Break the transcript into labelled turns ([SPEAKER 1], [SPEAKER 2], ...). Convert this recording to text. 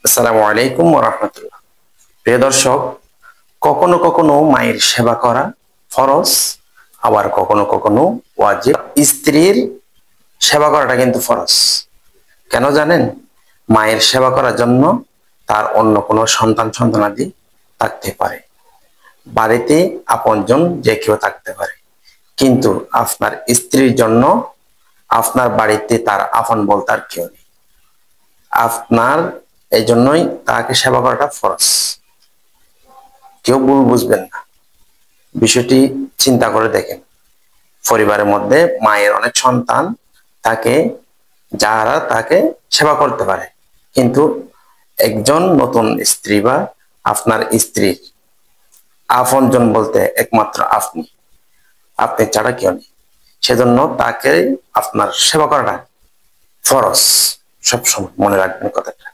[SPEAKER 1] আসসালামু আলাইকুম ওয়া রাহমাতুল্লাহ। প্রিয় দর্শক, কখনো কখনো মায়ের সেবা করা ফরজ, আবার কখনো কখনো ওয়াজিব। স্ত্রীর সেবা করাটা কিন্তু ফরজ। কেন জানেন? মায়ের সেবা করার জন্য তার অন্য কোনো সন্তানাদি থাকতে পারে, বাড়িতে আপনজন যে কেউ থাকতে পারে, কিন্তু আপনার স্ত্রীর জন্য আপনার বাড়িতে তার আপন বলতে আর কেউ নেই। আপনার এই জন্যই তাকে সেবা করাটা ফরজ। কেউ ভুল বুঝবেন না, বিষয়টি চিন্তা করে দেখেন। পরিবারের মধ্যে মায়ের অনেক সন্তান তাকে, যারা তাকে সেবা করতে পারে, কিন্তু একজন নতুন স্ত্রী বা আপনার স্ত্রীর আপনজন বলতে একমাত্র আপনি, আপনি ছাড়া কেউ নেই। সেজন্য তাকে আপনার সেবা করাটা ফরজ। সবসময় মনে রাখবেন কথাটা।